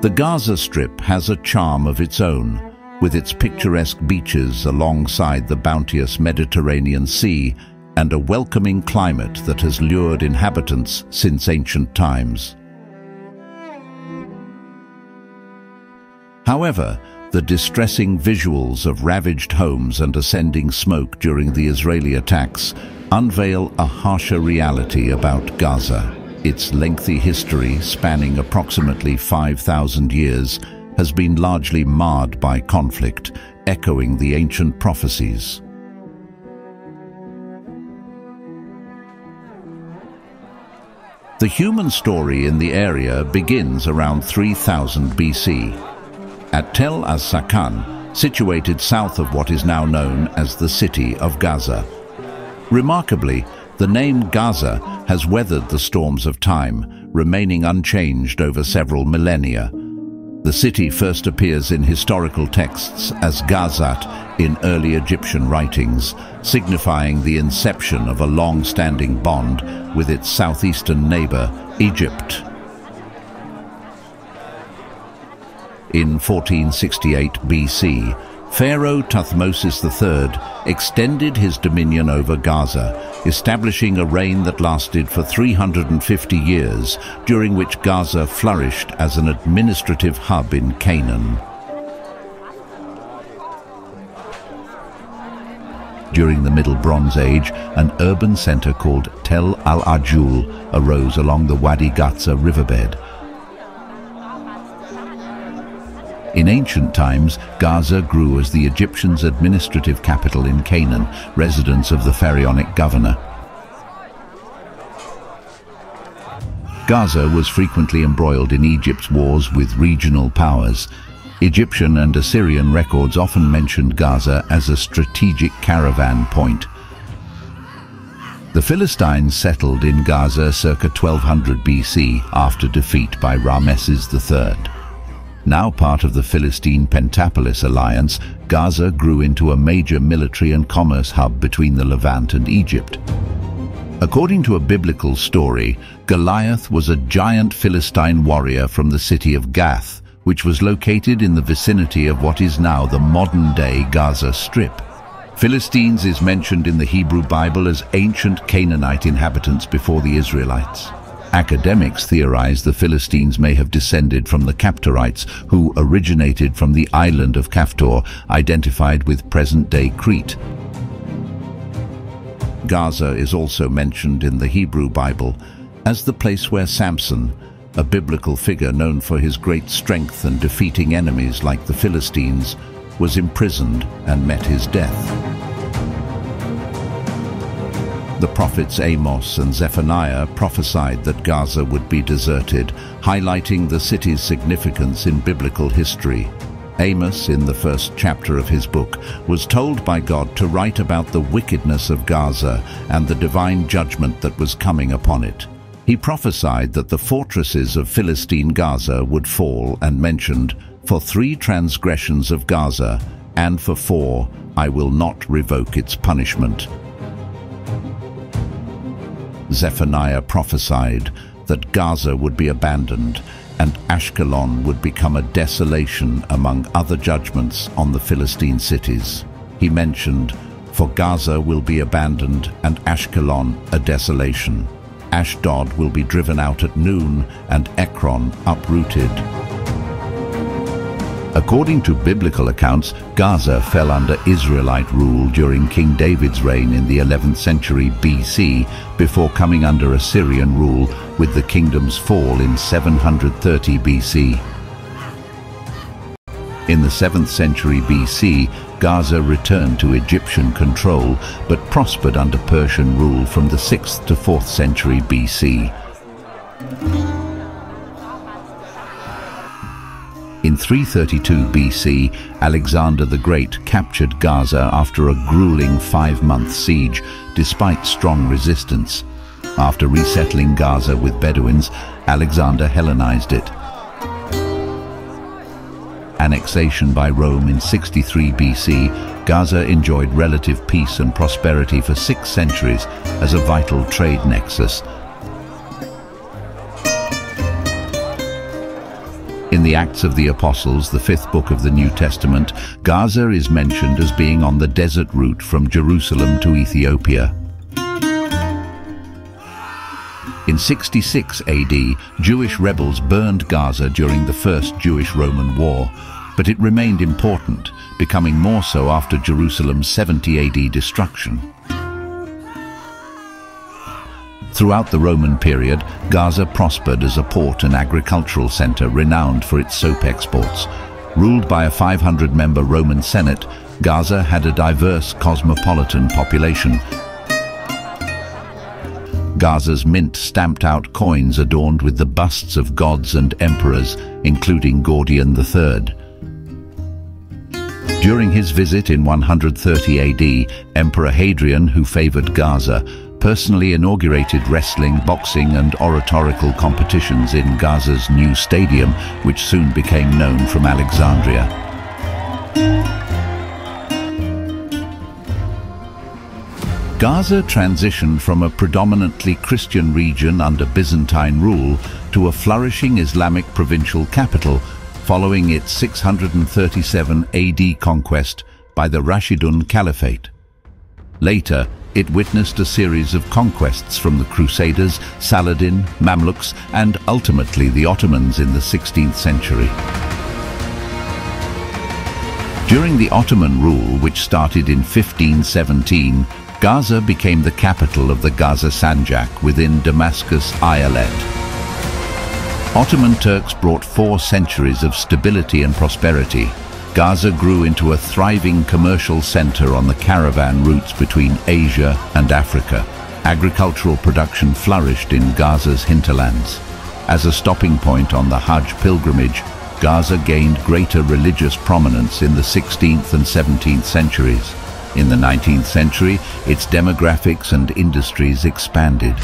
The Gaza Strip has a charm of its own, with its picturesque beaches alongside the bounteous Mediterranean Sea and a welcoming climate that has lured inhabitants since ancient times. However, the distressing visuals of ravaged homes and ascending smoke during the Israeli attacks unveil a harsher reality about Gaza. Its lengthy history, spanning approximately 5,000 years, has been largely marred by conflict, echoing the ancient prophecies. The human story in the area begins around 3000 BC. At Tel as-Sakan, situated south of what is now known as the city of Gaza. Remarkably, the name Gaza has weathered the storms of time, remaining unchanged over several millennia. The city first appears in historical texts as Gazat in early Egyptian writings, signifying the inception of a long-standing bond with its southeastern neighbor, Egypt. In 1468 BC, Pharaoh Thutmose III extended his dominion over Gaza, establishing a reign that lasted for 350 years, during which Gaza flourished as an administrative hub in Canaan. During the Middle Bronze Age, an urban center called Tel al-Ajul arose along the Wadi Gaza riverbed. In ancient times, Gaza grew as the Egyptians' administrative capital in Canaan, residence of the pharaonic governor. Gaza was frequently embroiled in Egypt's wars with regional powers. Egyptian and Assyrian records often mentioned Gaza as a strategic caravan point. The Philistines settled in Gaza circa 1200 BC after defeat by Ramesses III. Now part of the Philistine Pentapolis alliance, Gaza grew into a major military and commerce hub between the Levant and Egypt. According to a biblical story, Goliath was a giant Philistine warrior from the city of Gath, which was located in the vicinity of what is now the modern-day Gaza Strip. Philistines is mentioned in the Hebrew Bible as ancient Canaanite inhabitants before the Israelites. Academics theorize the Philistines may have descended from the Caphtorites, who originated from the island of Caphtor, identified with present-day Crete. Gaza is also mentioned in the Hebrew Bible as the place where Samson, a biblical figure known for his great strength and defeating enemies like the Philistines, was imprisoned and met his death. The prophets Amos and Zephaniah prophesied that Gaza would be deserted, highlighting the city's significance in biblical history. Amos, in the first chapter of his book, was told by God to write about the wickedness of Gaza and the divine judgment that was coming upon it. He prophesied that the fortresses of Philistine Gaza would fall and mentioned, "For 3 transgressions of Gaza, and for 4, I will not revoke its punishment." Zephaniah prophesied that Gaza would be abandoned and Ashkelon would become a desolation among other judgments on the Philistine cities. He mentioned, "For Gaza will be abandoned and Ashkelon a desolation. Ashdod will be driven out at noon and Ekron uprooted." According to biblical accounts, Gaza fell under Israelite rule during King David's reign in the 11th century BC, before coming under Assyrian rule with the kingdom's fall in 730 BC. In the 7th century BC, Gaza returned to Egyptian control, but prospered under Persian rule from the 6th to 4th century BC. In 332 BC, Alexander the Great captured Gaza after a grueling 5-month siege, despite strong resistance. After resettling Gaza with Bedouins, Alexander Hellenized it. Annexation by Rome in 63 BC, Gaza enjoyed relative peace and prosperity for 6 centuries as a vital trade nexus. In the Acts of the Apostles, the 5th book of the New Testament, Gaza is mentioned as being on the desert route from Jerusalem to Ethiopia. In 66 AD, Jewish rebels burned Gaza during the First Jewish-Roman War, but it remained important, becoming more so after Jerusalem's 70 AD destruction. Throughout the Roman period, Gaza prospered as a port and agricultural center renowned for its soap exports. Ruled by a 500-member Roman Senate, Gaza had a diverse cosmopolitan population. Gaza's mint stamped out coins adorned with the busts of gods and emperors, including Gordian III. During his visit in 130 AD, Emperor Hadrian, who favored Gaza, personally inaugurated wrestling, boxing and oratorical competitions in Gaza's new stadium, which soon became known from Alexandria. Gaza transitioned from a predominantly Christian region under Byzantine rule to a flourishing Islamic provincial capital following its 637 AD conquest by the Rashidun Caliphate. Later, it witnessed a series of conquests from the Crusaders, Saladin, Mamluks, and ultimately the Ottomans in the 16th century. During the Ottoman rule, which started in 1517, Gaza became the capital of the Gaza Sanjak within Damascus Eyalet. Ottoman Turks brought 4 centuries of stability and prosperity. Gaza grew into a thriving commercial center on the caravan routes between Asia and Africa. Agricultural production flourished in Gaza's hinterlands. As a stopping point on the Hajj pilgrimage, Gaza gained greater religious prominence in the 16th and 17th centuries. In the 19th century, its demographics and industries expanded.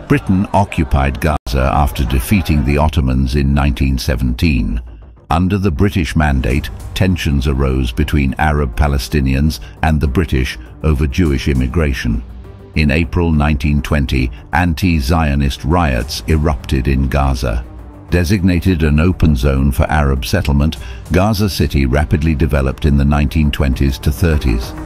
Britain occupied Gaza after defeating the Ottomans in 1917. Under the British mandate, tensions arose between Arab Palestinians and the British over Jewish immigration. In April 1920, anti-Zionist riots erupted in Gaza. Designated an open zone for Arab settlement, Gaza City rapidly developed in the 1920s to 30s.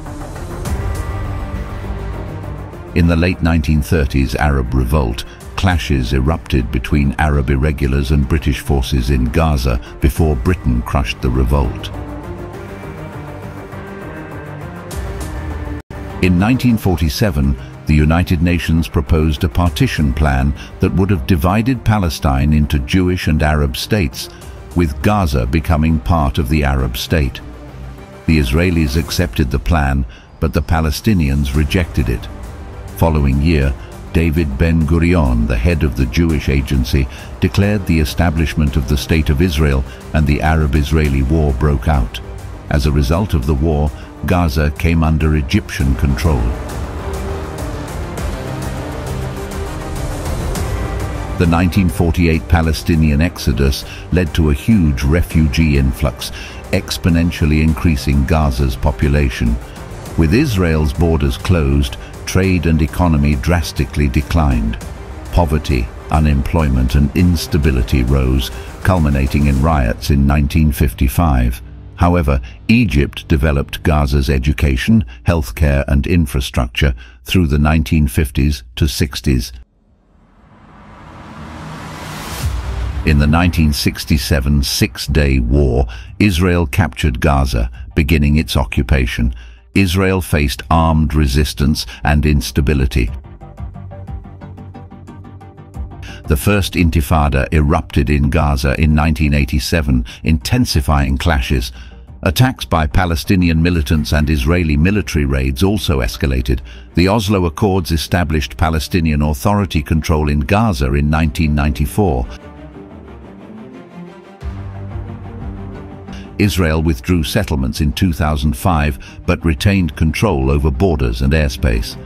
In the late 1930s Arab revolt, clashes erupted between Arab irregulars and British forces in Gaza before Britain crushed the revolt. In 1947, the United Nations proposed a partition plan that would have divided Palestine into Jewish and Arab states, with Gaza becoming part of the Arab state. The Israelis accepted the plan, but the Palestinians rejected it. Following year, David Ben-Gurion, the head of the Jewish Agency, declared the establishment of the State of Israel, and the Arab-Israeli War broke out. As a result of the war, Gaza came under Egyptian control. The 1948 Palestinian exodus led to a huge refugee influx, exponentially increasing Gaza's population. With Israel's borders closed, trade and economy drastically declined. Poverty, unemployment and instability rose, culminating in riots in 1955. However, Egypt developed Gaza's education, healthcare and infrastructure through the 1950s to 60s. In the 1967 Six-Day War, Israel captured Gaza, beginning its occupation. Israel faced armed resistance and instability. The First Intifada erupted in Gaza in 1987, intensifying clashes. Attacks by Palestinian militants and Israeli military raids also escalated. The Oslo Accords established Palestinian Authority control in Gaza in 1994. Israel withdrew settlements in 2005, but retained control over borders and airspace.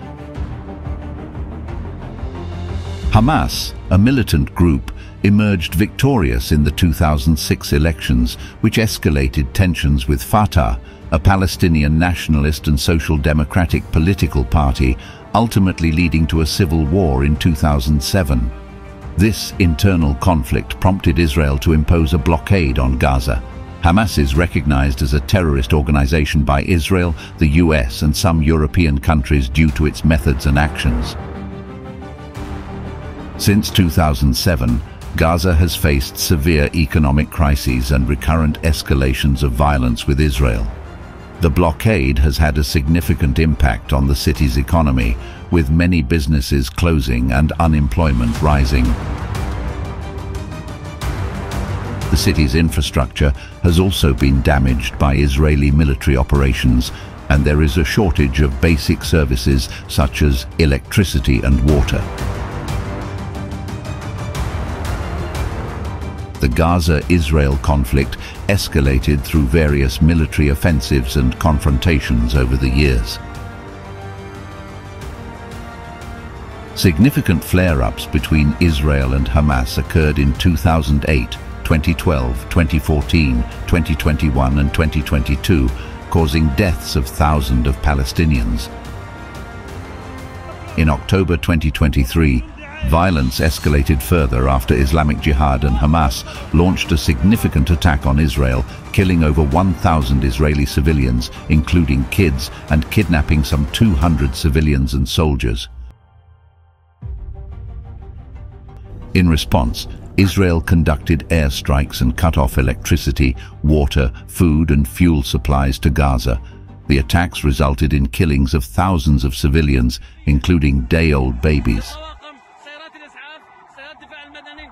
Hamas, a militant group, emerged victorious in the 2006 elections, which escalated tensions with Fatah, a Palestinian nationalist and social democratic political party, ultimately leading to a civil war in 2007. This internal conflict prompted Israel to impose a blockade on Gaza. Hamas is recognized as a terrorist organization by Israel, the US, and some European countries due to its methods and actions. Since 2007, Gaza has faced severe economic crises and recurrent escalations of violence with Israel. The blockade has had a significant impact on the city's economy, with many businesses closing and unemployment rising. The city's infrastructure has also been damaged by Israeli military operations, and there is a shortage of basic services such as electricity and water. The Gaza-Israel conflict escalated through various military offensives and confrontations over the years. Significant flare-ups between Israel and Hamas occurred in 2008, 2012, 2014, 2021 and 2022, causing deaths of thousands of Palestinians. In October 2023, violence escalated further after Islamic Jihad and Hamas launched a significant attack on Israel, killing over 1,000 Israeli civilians, including kids, and kidnapping some 200 civilians and soldiers. In response, Israel conducted airstrikes and cut off electricity, water, food and fuel supplies to Gaza. The attacks resulted in killings of thousands of civilians, including day-old babies.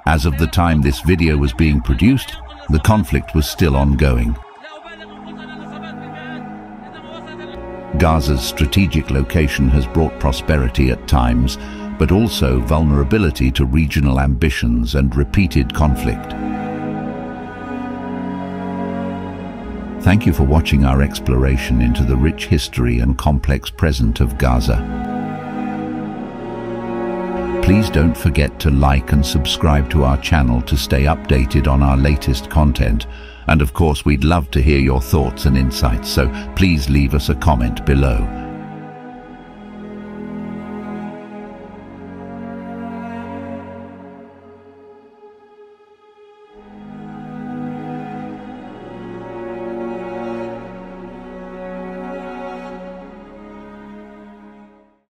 As of the time this video was being produced, the conflict was still ongoing. Gaza's strategic location has brought prosperity at times, but also vulnerability to regional ambitions and repeated conflict. Thank you for watching our exploration into the rich history and complex present of Gaza. Please don't forget to like and subscribe to our channel to stay updated on our latest content. And of course, we'd love to hear your thoughts and insights, so please leave us a comment below.